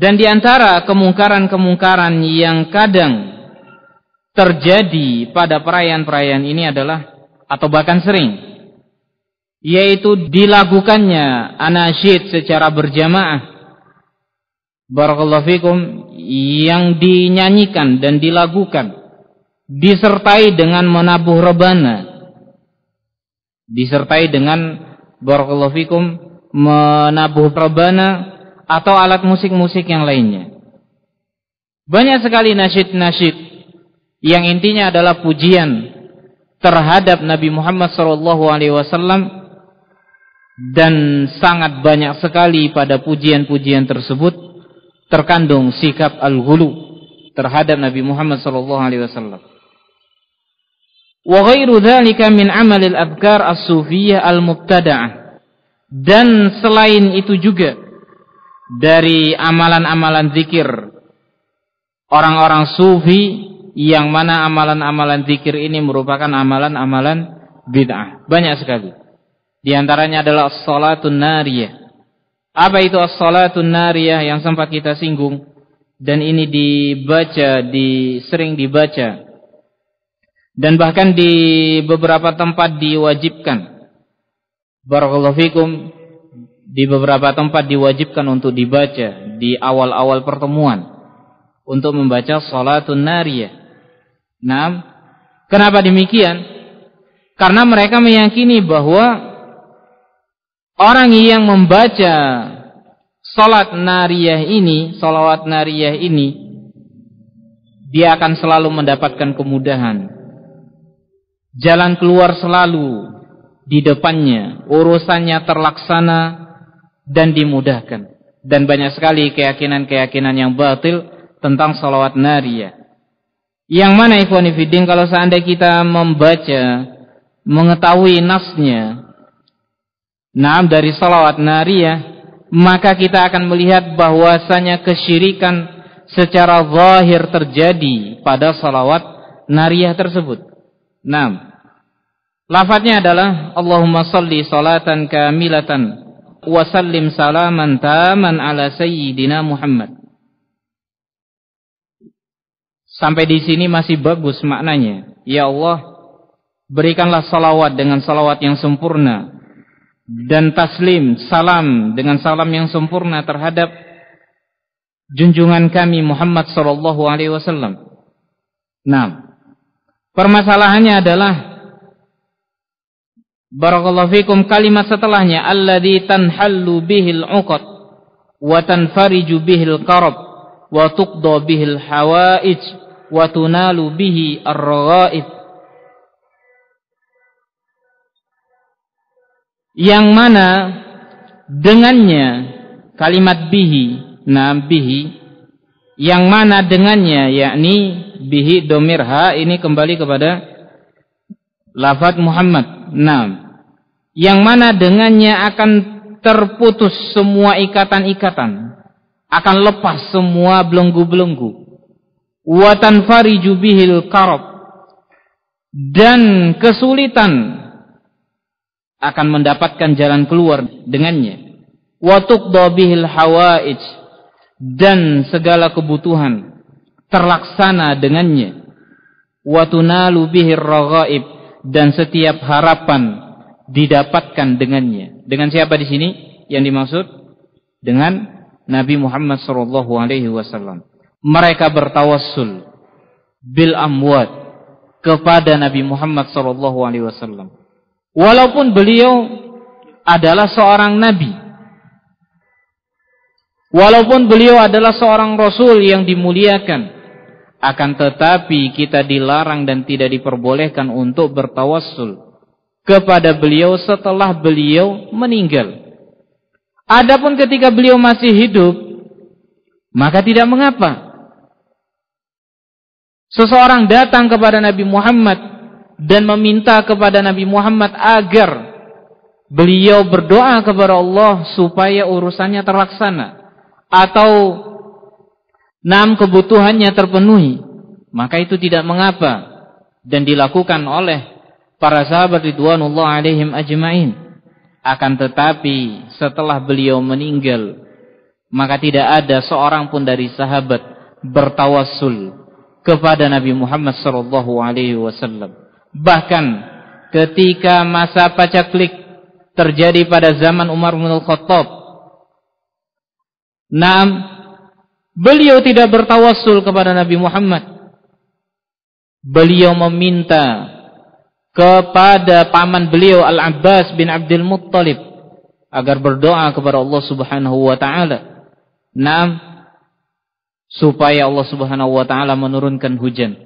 Dan di antara kemungkaran-kemungkaran yang kadang terjadi pada perayaan-perayaan ini adalah, atau bahkan sering, yaitu dilakukannya anasyid secara berjamaah, barakallahu fikum, yang dinyanyikan dan dilakukan disertai dengan menabuh rebana, disertai dengan barakallahu fikum menabuh rebana atau alat musik-musik yang lainnya. Banyak sekali nasyid-nasyid yang intinya adalah pujian terhadap Nabi Muhammad SAW, dan sangat banyak sekali pada pujian-pujian tersebut terkandung sikap al-ghulu terhadap Nabi Muhammad SAW. Wa ghairu dzalika min amalil adhkar as-sufiyyah al-mubtada'ah. Dan selain itu juga dari amalan-amalan zikir orang-orang sufi, yang mana amalan-amalan zikir ini merupakan amalan-amalan bid'ah. Banyak sekali. Di antaranya adalah as-salatun nariyah. Apa itu as-salatun nariyah yang sempat kita singgung, dan ini sering dibaca, dan bahkan di beberapa tempat diwajibkan. Barakallahu fikum, di beberapa tempat diwajibkan untuk dibaca di awal-awal pertemuan untuk membaca salatun nariyah. Nah, kenapa demikian? Karena mereka meyakini bahwa orang yang membaca salawat nariyah ini, dia akan selalu mendapatkan kemudahan. Jalan keluar selalu di depannya, urusannya terlaksana dan dimudahkan. Dan banyak sekali keyakinan-keyakinan yang batil tentang salawat nariyah. Yang mana ikhwani fiddin, kalau seandainya kita membaca, mengetahui nasnya dari salawat nariyah, maka kita akan melihat bahwasanya kesyirikan secara zahir terjadi pada salawat nariyah tersebut. Lafadznya adalah Allahumma salli salatan kamilatan wa sallim salaman taman ala sayyidina Muhammad. Sampai di sini masih bagus maknanya. Ya Allah, berikanlah salawat dengan salawat yang sempurna, dan taslim, salam dengan salam yang sempurna terhadap junjungan kami Muhammad sallallahu alaihi wasallam. Permasalahannya adalah barakallahu fikum, kalimat setelahnya alladzi tanhallu bihil 'uqad wa tanfariju bihil qarab wa tuqda bihil hawaij wa tunalu bihi ar-raghaib, yang mana dengannya kalimat bihi, yang mana dengannya, yakni bihi domir ha ini kembali kepada lafaz Muhammad. Yang mana dengannya akan terputus semua ikatan-ikatan, akan lepas semua belenggu-belenggu. Wa tanfariju bihil qarab, dan kesulitan akan mendapatkan jalan keluar dengannya. Wa tuqda bihil hawaij, dan segala kebutuhan terlaksana dengannya. Wa tunalu bihir raghaib, dan setiap harapan didapatkan dengannya. Dengan siapa di sini yang dimaksud? Dengan Nabi Muhammad sallallahu alaihi wasallam. Mereka bertawassul bil amwat kepada Nabi Muhammad sallallahu alaihi wasallam. Walaupun beliau adalah seorang nabi, walaupun beliau adalah seorang rasul yang dimuliakan, akan tetapi kita dilarang dan tidak diperbolehkan untuk bertawassul kepada beliau setelah beliau meninggal. Adapun ketika beliau masih hidup, maka tidak mengapa seseorang datang kepada Nabi Muhammad dan meminta kepada Nabi Muhammad agar beliau berdoa kepada Allah supaya urusannya terlaksana atau kebutuhannya terpenuhi, maka itu tidak mengapa dan dilakukan oleh para sahabat ridwanullah alaihim ajma'in. Akan tetapi setelah beliau meninggal, maka tidak ada seorang pun dari sahabat bertawassul kepada Nabi Muhammad sallallahu alaihi wasallam. Bahkan ketika masa pacaklik terjadi pada zaman Umar bin Khattab, beliau tidak bertawassul kepada Nabi Muhammad. Beliau meminta kepada paman beliau Al-Abbas bin Abdul Muttalib agar berdoa kepada Allah Subhanahu wa taala. Supaya Allah Subhanahu wa taala menurunkan hujan.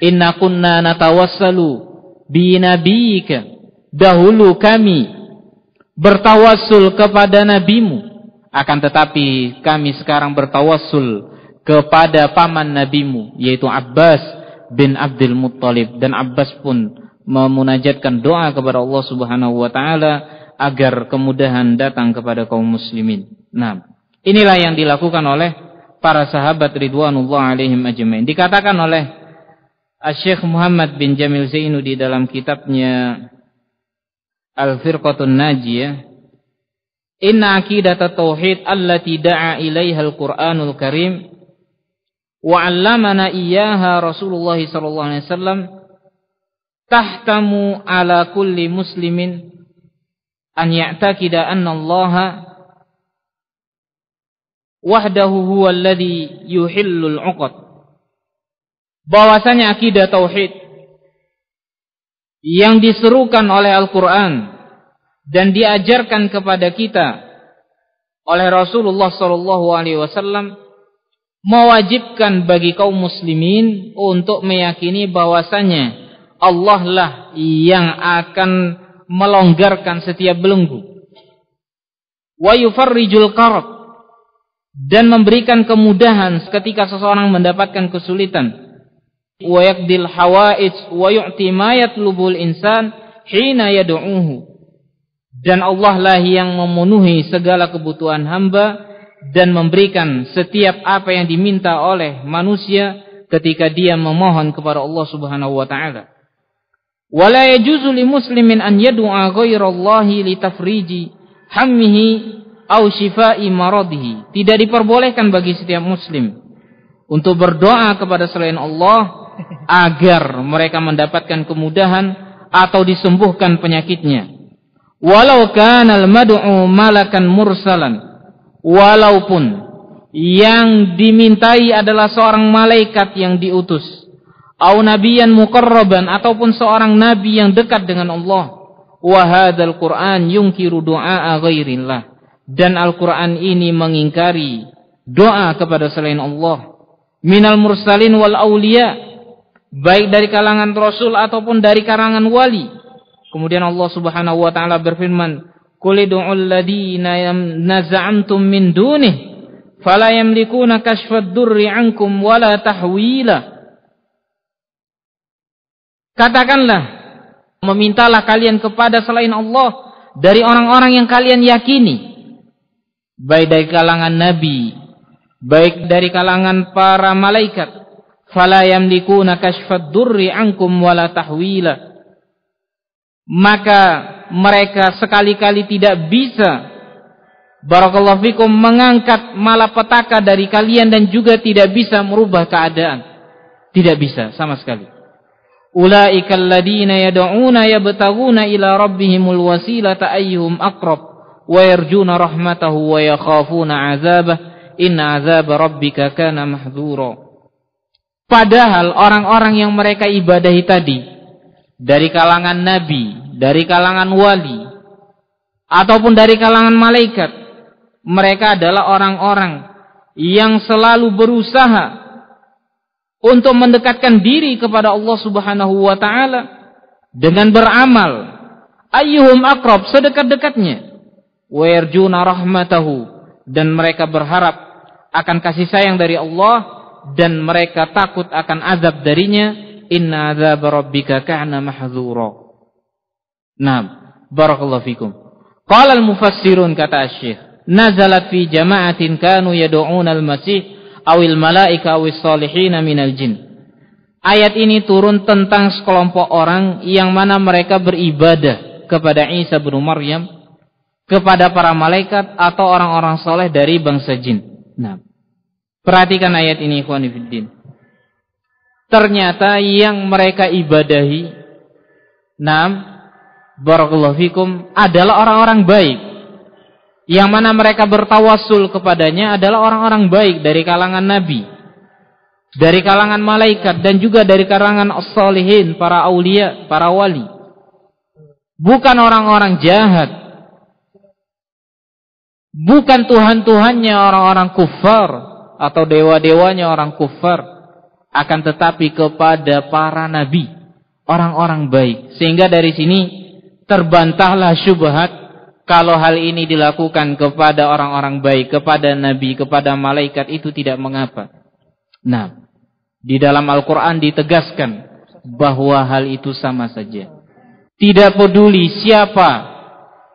Inna kunna natawassalu bi nabiyyika. Dahulu kami bertawassul kepada nabimu, akan tetapi kami sekarang bertawassul kepada paman nabimu, yaitu Abbas bin Abdul Muttalib. Dan Abbas pun memunajatkan doa kepada Allah Subhanahu wa taala agar kemudahan datang kepada kaum muslimin. Inilah yang dilakukan oleh para sahabat ridwanullah alaihim ajmain. Dikatakan oleh Syekh Muhammad bin Jamil Zainu di dalam kitabnya Al-Firqatun Najiyah, inna aqidat at-tauhid allati da'a ilaiha al-Qur'anul Karim wa 'allamana iyyaha Rasulullah sallallahu alaihi wasallam tahtamu ala kulli muslimin an ya'taqida anna Allah wahdahu huwa alladhi yuhillul 'uqad. Bahwasanya akidah tauhid yang diserukan oleh Al-Quran dan diajarkan kepada kita oleh Rasulullah SAW mewajibkan bagi kaum muslimin untuk meyakini bahwasanya Allah lah yang akan melonggarkan setiap belenggu, wa yufarrijul karab, dan memberikan kemudahan ketika seseorang mendapatkan kesulitan, wa yaqdil hawaij wa yu'ti ma yatlubul insan hina yad'uhu, dan Allah lah yang memenuhi segala kebutuhan hamba dan memberikan setiap apa yang diminta oleh manusia ketika dia memohon kepada Allah Subhanahu wa taala. Wala yajuzu li muslimin an yad'a ghairallahi li tafriji hammihi aw shifai maradihi. Tidak diperbolehkan bagi setiap muslim untuk berdoa kepada selain Allah agar mereka mendapatkan kemudahan atau disembuhkan penyakitnya. Walau kana al-mad'u malakan mursalan, walaupun yang dimintai adalah seorang malaikat yang diutus, au nabiyan muqarraban, ataupun seorang nabi yang dekat dengan Allah. Wa hadzal Qur'an yunkiru du'a ghairillah, dan Al-Qur'an ini mengingkari doa kepada selain Allah. Minal mursalin wal auliya, baik dari kalangan rasul ataupun dari kalangan wali. Kemudian Allah Subhanahu wa taala berfirman, "Qul ud'ul ladina naz'amtum min dunih fala yamlikuna kashfad durri 'ankum wala tahwila." Katakanlah, memintalah kalian kepada selain Allah dari orang-orang yang kalian yakini, baik dari kalangan nabi, baik dari kalangan para malaikat. Fala yamlikuna kashfad durri 'ankum wala tahwila. Maka mereka sekali-kali tidak bisa, barakallahu fikum, mengangkat malapetaka dari kalian dan juga tidak bisa merubah keadaan. Tidak bisa sama sekali. Ulaikal ladina yad'una yabtaguna ila rabbihimul wasilata ayyuhum aqrab wa yarjuna rahmatahu wa yakhafuna 'adzabah inna 'adzaba rabbika kana mahdzura. Padahal orang-orang yang mereka ibadahi tadi dari kalangan nabi, dari kalangan wali, ataupun dari kalangan malaikat, mereka adalah orang-orang yang selalu berusaha untuk mendekatkan diri kepada Allah Subhanahu wa taala dengan beramal ayyuhum aqrab, sedekat-dekatnya, wa yarjuna rahmatahu, dan mereka berharap akan kasih sayang dari Allah dan mereka takut akan azab darinya. Inna adzaba rabbika kana mahdzura. Naam, barakallahu fikum. Qala al-mufassirun, kata Syekh, nazalat fi jama'atin kanu yad'una al-masih awil malaika awis salihin minal jin. Ayat ini turun tentang sekelompok orang yang mana mereka beribadah kepada Isa bin Maryam, kepada para malaikat atau orang-orang soleh dari bangsa jin. Nah, perhatikan ayat ini, ikhwani fiddin. Ternyata yang mereka ibadahi, barakallahu fikum, adalah orang-orang baik. Yang mana mereka bertawassul kepadanya adalah orang-orang baik dari kalangan nabi, dari kalangan malaikat, dan juga dari kalangan as-salihin, para aulia, para wali. Bukan orang-orang jahat, bukan Tuhan-Tuhannya orang-orang kufar atau dewa-dewanya orang kufar, akan tetapi kepada para nabi, orang-orang baik. Sehingga dari sini terbantahlah syubhat kalau hal ini dilakukan kepada orang-orang baik, kepada nabi, kepada malaikat, itu tidak mengapa. Nah, di dalam Al-Quran ditegaskan bahwa hal itu sama saja. Tidak peduli siapa,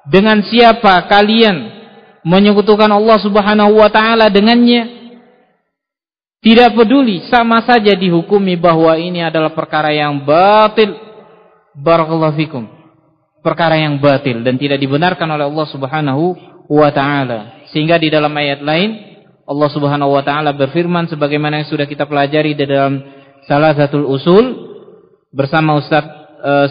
dengan siapa kalian menyekutukan Allah Subhanahu wa ta'ala dengannya, tidak peduli, sama saja dihukumi bahwa ini adalah perkara yang batil. Barakallahu fikum. Perkara yang batil dan tidak dibenarkan oleh Allah Subhanahu wa ta'ala. Sehingga di dalam ayat lain Allah Subhanahu wa ta'ala berfirman sebagaimana yang sudah kita pelajari di dalam Salasatul Usul bersama Ustaz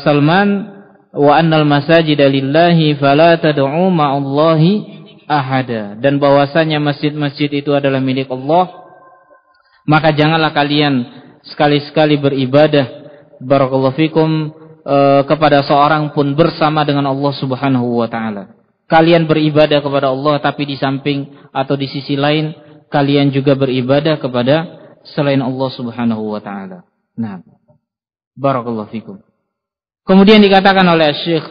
Salman, wa annal masajida lillahi fala tad'u ma'allahi ahada, dan bahwasanya masjid-masjid itu adalah milik Allah, maka janganlah kalian sekali-sekali beribadah, barakallahu fikum, kepada seorang pun bersama dengan Allah Subhanahu wa ta'ala. Kalian beribadah kepada Allah, tapi di samping atau di sisi lain kalian juga beribadah kepada selain Allah Subhanahu wa ta'ala. Nah, barakallahu fikum. Kemudian dikatakan oleh Syekh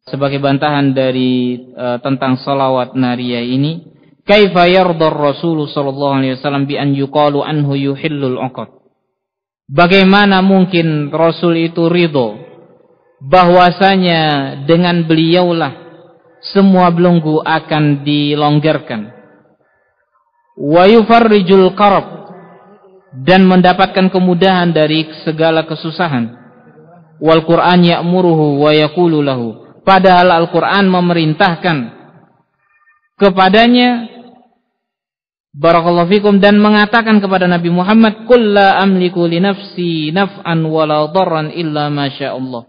sebagai bantahan dari tentang salawat nariyah ini, kaifa yardar Rasul sallallahu alaihi wasallam bi an yuqalu anhu yuhillul 'uqad. Bagaimana mungkin Rasul itu ridho bahwasanya dengan beliaulah semua belenggu akan dilonggarkan, wa yufarrijul qarab, dan mendapatkan kemudahan dari segala kesusahan, wal Qur'an ya'muruhu wa yaqulu lahu, padahal Al-Qur'an memerintahkan kepadanya, barakallahu fikum, dan mengatakan kepada Nabi Muhammad, qul la amliku li nafsi naf'an wala dharran illa ma syaa Allah.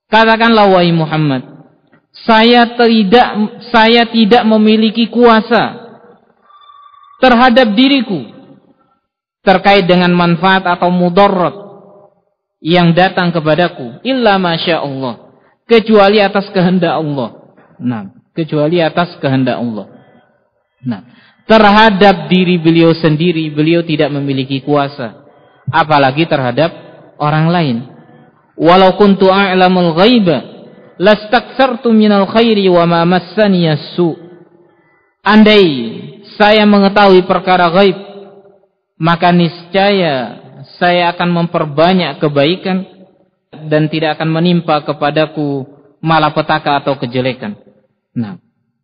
Katakanlah wahai Muhammad, saya tidak memiliki kuasa terhadap diriku terkait dengan manfaat atau mudarat yang datang kepadaku, illa ma syaa Allah, kecuali atas kehendak Allah. Nah, kecuali atas kehendak Allah. Nah, terhadap diri beliau sendiri beliau tidak memiliki kuasa, apalagi terhadap orang lain. Walau kuntu a'lamul ghaiba lastaksartu minal khairi wa ma massani as-su. Andai saya mengetahui perkara ghaib, maka niscaya saya akan memperbanyak kebaikan dan tidak akan menimpa kepadaku malapetaka atau kejelekan. Nah,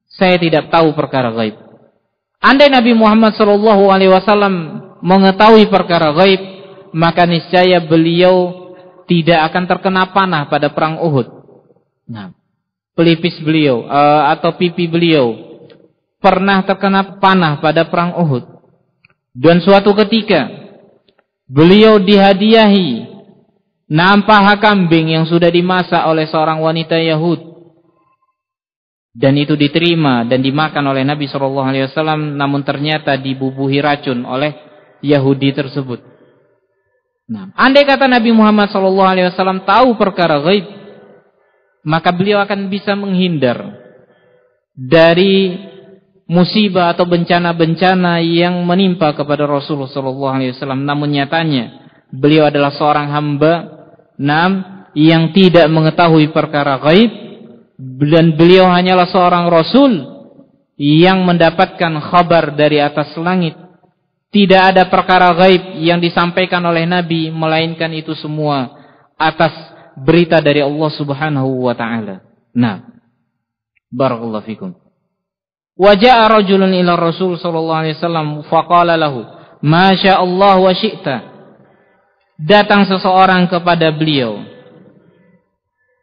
saya tidak tahu perkara ghaib. Andai Nabi Muhammad SAW mengetahui perkara ghaib, maka niscaya beliau tidak akan terkena panah pada perang Uhud. Nah, pelipis beliau atau pipi beliau pernah terkena panah pada perang Uhud. Dan suatu ketika beliau dihadiahi paha kambing yang sudah dimasak oleh seorang wanita Yahud. Dan itu diterima dan dimakan oleh Nabi SAW, namun ternyata dibubuhi racun oleh Yahudi tersebut. Nah, andai kata Nabi Muhammad SAW tahu perkara ghaib, maka beliau akan bisa menghindar dari musibah atau bencana-bencana yang menimpa kepada Rasulullah SAW. Namun nyatanya beliau adalah seorang hamba yang tidak mengetahui perkara ghaib, dan beliau hanyalah seorang Rasul yang mendapatkan kabar dari atas langit. Tidak ada perkara gaib yang disampaikan oleh Nabi, melainkan itu semua atas berita dari Allah Subhanahu wa ta'ala. Nah, barakallahu fikum. Wa ja'a rajulun ila Rasul sallallahu alaihi wasallam faqala lahu ma syaa Allah wa syi'ta. Datang seseorang kepada beliau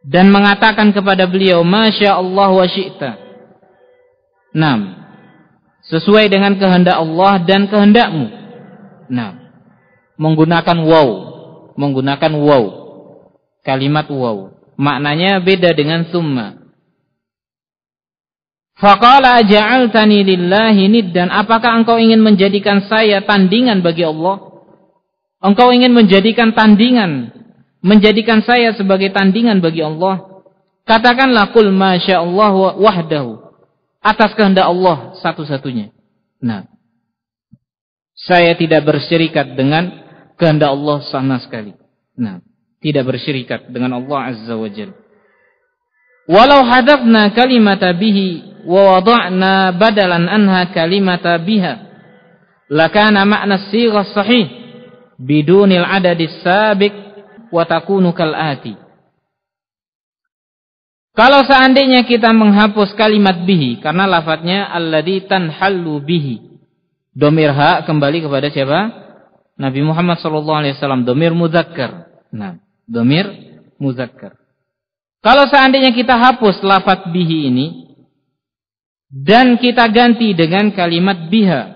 dan mengatakan kepada beliau masya Allah wa syi'ta. 6. Sesuai dengan kehendak Allah dan kehendakmu. 6. Menggunakan waw. Kalimat waw. Maknanya beda dengan summa. Faqala aja'altani lillahi niddan, apakah engkau ingin menjadikan saya tandingan bagi Allah? Engkau ingin menjadikan saya sebagai tandingan bagi Allah? Katakanlah qul masyaallah wahdahu, atas kehendak Allah satu-satunya. Nah, saya tidak bersyirikat dengan kehendak Allah sama sekali. Nah, tidak bersyirikat dengan Allah Azza wa Jalla. Walau hadafna kalimata bihi wa wada'na badalan anha kalimata biha lakana ma'na as-sighah sahih bidunil adadis sabiq wa takunu kal ati. Kalau seandainya kita menghapus kalimat bihi, karena lafadznya alladzi tanhallu bihi, domir ha kembali kepada siapa? Nabi Muhammad sallallahu alaihi wasallam, domir muzakkar. Nah, domir muzakkar. Kalau seandainya kita hapus lafadz bihi ini dan kita ganti dengan kalimat biha,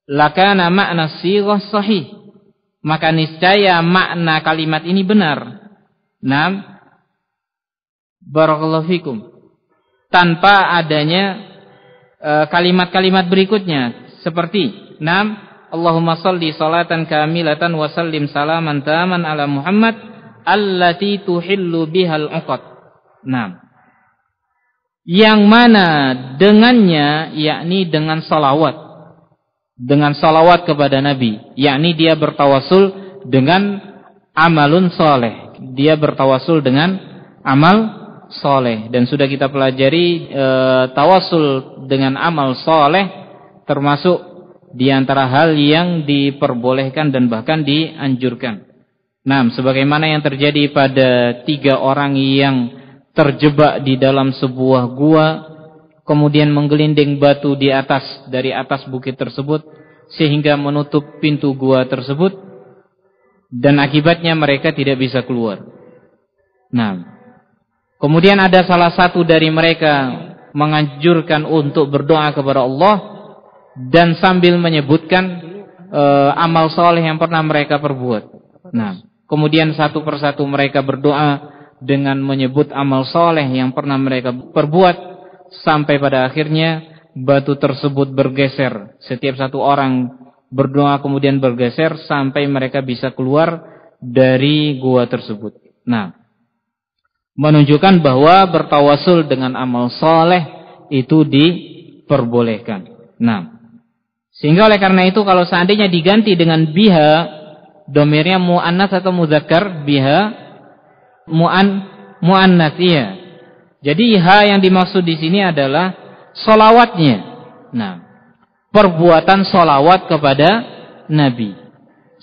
lakana makna sighah sahih, maka niscaya makna kalimat ini benar. Naam, barakallahu fikum, tanpa adanya kalimat-kalimat berikutnya seperti naam, Allahumma shalli salatan kamilatan wa sallim salaman taman ala Muhammad allati tuhillu bihal uqad. Nah, yang mana dengannya, yakni dengan salawat kepada Nabi, yakni dia bertawasul dengan amalun soleh, dia bertawasul dengan amal soleh. Dan sudah kita pelajari tawasul dengan amal soleh termasuk di antara hal yang diperbolehkan dan bahkan dianjurkan. Nah, sebagaimana yang terjadi pada 3 orang yang terjebak di dalam sebuah gua, kemudian menggelinding batu dari atas bukit tersebut sehingga menutup pintu gua tersebut, dan akibatnya mereka tidak bisa keluar. Nah, kemudian ada salah satu dari mereka menganjurkan untuk berdoa kepada Allah dan sambil menyebutkan amal soleh yang pernah mereka perbuat. Nah, kemudian satu persatu mereka berdoa dengan menyebut amal soleh yang pernah mereka perbuat, sampai pada akhirnya batu tersebut bergeser. Setiap satu orang berdoa kemudian bergeser sampai mereka bisa keluar dari gua tersebut. Nah, menunjukkan bahwa bertawasul dengan amal soleh itu diperbolehkan. Nah, sehingga oleh karena itu kalau seandainya diganti dengan biha, domirnya mu'annas atau mudzakkar, biha mu'annas, iya. Jadi ha yang dimaksud di sini adalah solawatnya. Nah, perbuatan solawat kepada Nabi.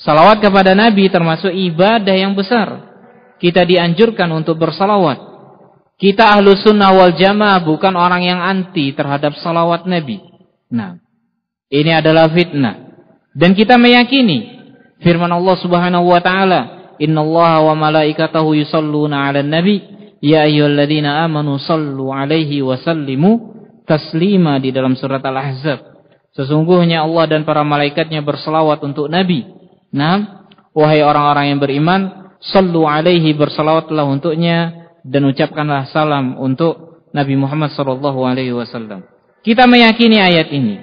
Salawat kepada Nabi termasuk ibadah yang besar. Kita dianjurkan untuk bersalawat. Kita ahlus sunnah wal jamaah bukan orang yang anti terhadap salawat Nabi. Nah, ini adalah fitnah. Dan kita meyakini firman Allah Subhanahu wa taala, "Innallaha wa malaikatahu yusholluna 'alan nabi, ya ayyuhalladzina amanu shallu 'alaihi wa sallimu taslima," di dalam surat Al-Ahzab. Sesungguhnya Allah dan para malaikatnya berselawat untuk Nabi. Nah, wahai orang-orang yang beriman, shallu 'alaihi, berselawatlah untuknya dan ucapkanlah salam untuk Nabi Muhammad sallallahu alaihi wasallam. Kita meyakini ayat ini.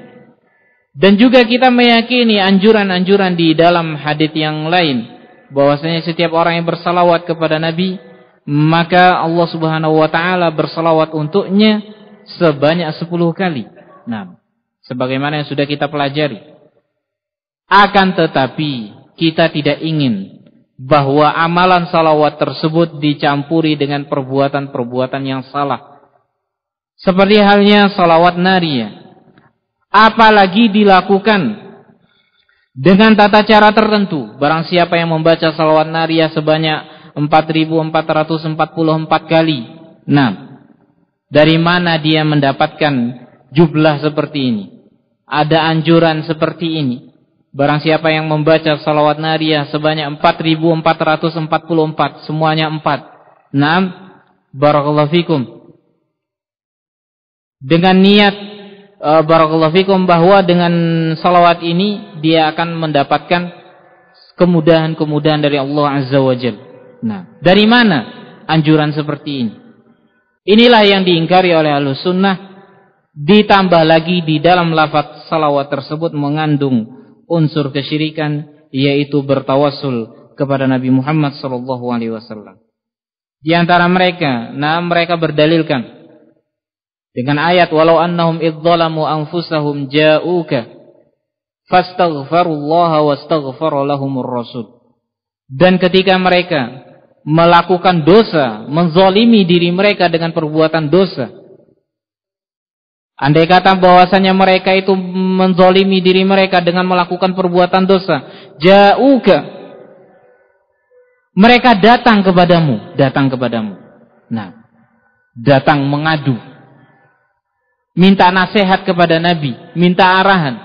Dan juga kita meyakini anjuran-anjuran di dalam hadits yang lain, bahwasanya setiap orang yang bersalawat kepada Nabi, maka Allah Subhanahu wa taala bersalawat untuknya sebanyak 10 kali. Nah, sebagaimana yang sudah kita pelajari. Akan tetapi kita tidak ingin bahwa amalan salawat tersebut dicampuri dengan perbuatan-perbuatan yang salah. Seperti halnya salawat nariyah. Apalagi dilakukan dengan tata cara tertentu. Barang siapa yang membaca salawat nariyah sebanyak 4.444 kali. Nah, dari mana dia mendapatkan jumlah seperti ini? Ada anjuran seperti ini. Barang siapa yang membaca salawat nariyah sebanyak 4.444, semuanya 4. Nah, barakallahu fikum, dengan niat barakallahu fikum bahwa dengan salawat ini dia akan mendapatkan kemudahan-kemudahan dari Allah Azza wa Jalla. Nah, dari mana anjuran seperti ini? Inilah yang diingkari oleh Ahlussunnah. Ditambah lagi di dalam lafaz salawat tersebut mengandung unsur kesyirikan, yaitu bertawassul kepada Nabi Muhammad sallallahu alaihi wasallam. Di antara mereka, mereka berdalilkan dengan ayat walau annahum idzalamu anfusahum ja'uka fastaghfirullaha wastaghfara lahumur rasul. Dan ketika mereka melakukan dosa, menzalimi diri mereka dengan perbuatan dosa, andai kata bahwasanya mereka itu menzalimi diri mereka dengan melakukan perbuatan dosa, ja'uka, mereka datang kepadamu. Nah, datang mengadu, minta nasihat kepada Nabi, minta arahan.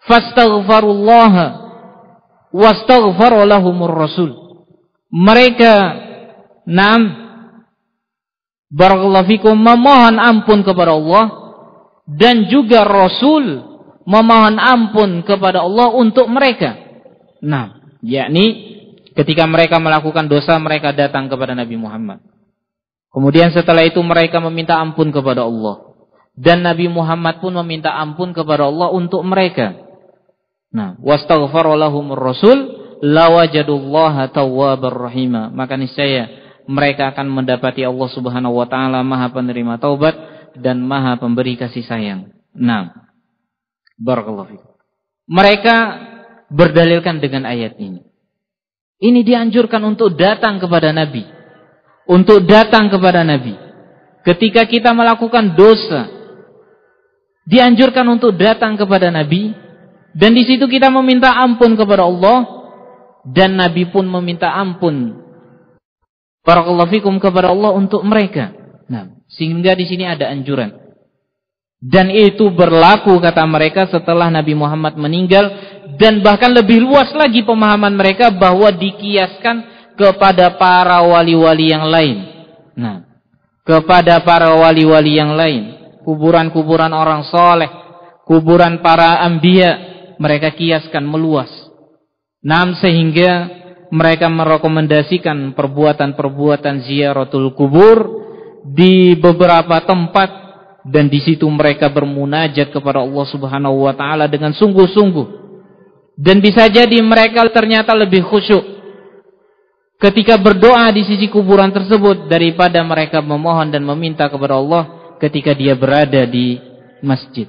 Fastaghfirullaha wastaghfara lahumur rasul. Mereka barakallahu fikum memohon ampun kepada Allah, dan juga Rasul memohon ampun kepada Allah untuk mereka. Yakni ketika mereka melakukan dosa, mereka datang kepada Nabi Muhammad. Kemudian setelah itu mereka meminta ampun kepada Allah, dan Nabi Muhammad pun meminta ampun kepada Allah untuk mereka. Wastaghfara lahumur rasul lawajadullaha tawwabar rahima. Maka niscaya mereka akan mendapati Allah Subhanahu wa taala Maha penerima taubat dan Maha pemberi kasih sayang. Barakallahu fikum. Mereka berdalilkan dengan ayat ini. Ini dianjurkan untuk datang kepada Nabi. Untuk datang kepada Nabi. Ketika kita melakukan dosa, dianjurkan untuk datang kepada Nabi, dan di situ kita meminta ampun kepada Allah, dan Nabi pun meminta ampun barakallahu fikum kepada Allah untuk mereka. Sehingga di sini ada anjuran. Dan itu berlaku kata mereka setelah Nabi Muhammad meninggal, dan bahkan lebih luas lagi pemahaman mereka bahwa dikiaskan kepada para wali-wali yang lain. Kepada para wali-wali yang lain, kuburan-kuburan orang soleh, kuburan para anbiya, mereka kiaskan meluas. Sehingga mereka merekomendasikan perbuatan-perbuatan ziaratul kubur di beberapa tempat, dan di situ mereka bermunajat kepada Allah Subhanahu wa taala dengan sungguh-sungguh. Dan bisa jadi mereka ternyata lebih khusyuk ketika berdoa di sisi kuburan tersebut daripada mereka memohon dan meminta kepada Allah ketika dia berada di masjid.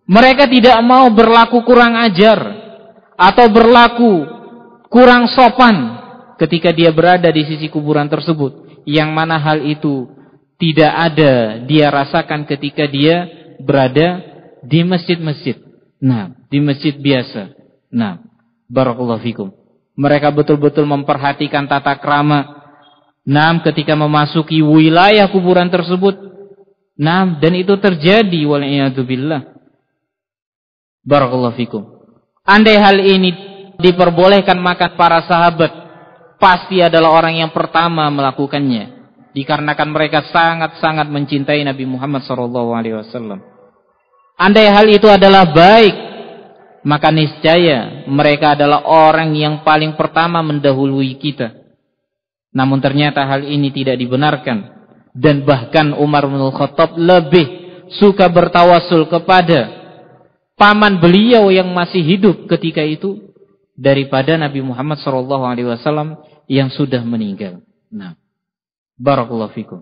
Mereka tidak mau berlaku kurang ajar atau berlaku kurang sopan ketika dia berada di sisi kuburan tersebut, yang mana hal itu tidak ada dia rasakan ketika dia berada di masjid-masjid. Di masjid biasa. Barakallahu fikum. Mereka betul-betul memperhatikan tata krama. Ketika memasuki wilayah kuburan tersebut. Dan itu terjadi wal'iyadzubillah. Barakallahu fikum. Andai hal ini diperbolehkan, maka para sahabat pasti adalah orang yang pertama melakukannya, dikarenakan mereka sangat-sangat mencintai Nabi Muhammad SAW. Andai hal itu adalah baik, maka niscaya mereka adalah orang yang paling pertama mendahului kita. Namun ternyata hal ini tidak dibenarkan, dan bahkan Umar bin Khattab lebih suka bertawassul kepada paman beliau yang masih hidup ketika itu daripada Nabi Muhammad SAW yang sudah meninggal. Barakallahu fikum.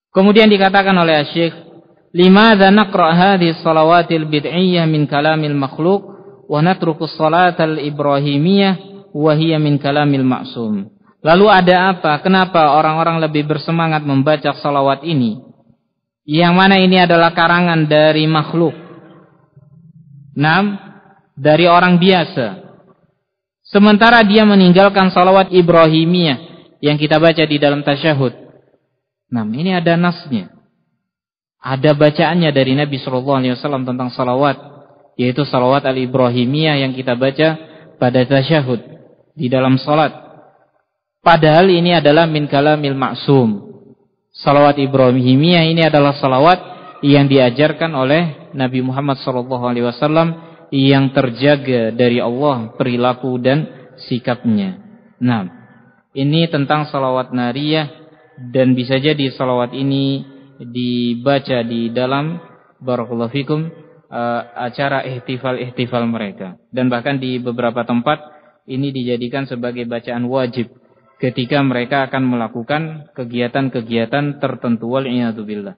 Kemudian dikatakan oleh Syekh, limadza naqra hadhihi salawatil bid'iyyah min kalamil makhluq wa natruku salatal ibrahimiyah wa hiya min kalamil ma'sum. Lalu ada apa? Kenapa orang-orang lebih bersemangat membaca salawat ini, yang mana ini adalah karangan dari makhluk, dari orang biasa, sementara dia meninggalkan salawat Ibrahimiyah yang kita baca di dalam tasyahud. Ini ada nasnya, ada bacaannya dari Nabi SAW tentang salawat, yaitu salawat al-Ibrahimiyah yang kita baca pada tasyahud di dalam salat. Padahal ini adalah min kalamil ma'sum. Salawat Ibrahimiyah ini adalah salawat yang diajarkan oleh Nabi Muhammad SAW yang terjaga dari Allah perilaku dan sikapnya. Nah, ini tentang salawat nariyah, dan bisa jadi salawat ini dibaca di dalam barakallahu fikum acara ihtifal mereka, dan bahkan di beberapa tempat ini dijadikan sebagai bacaan wajib ketika mereka akan melakukan kegiatan-kegiatan tertentu, wal iyadu billah.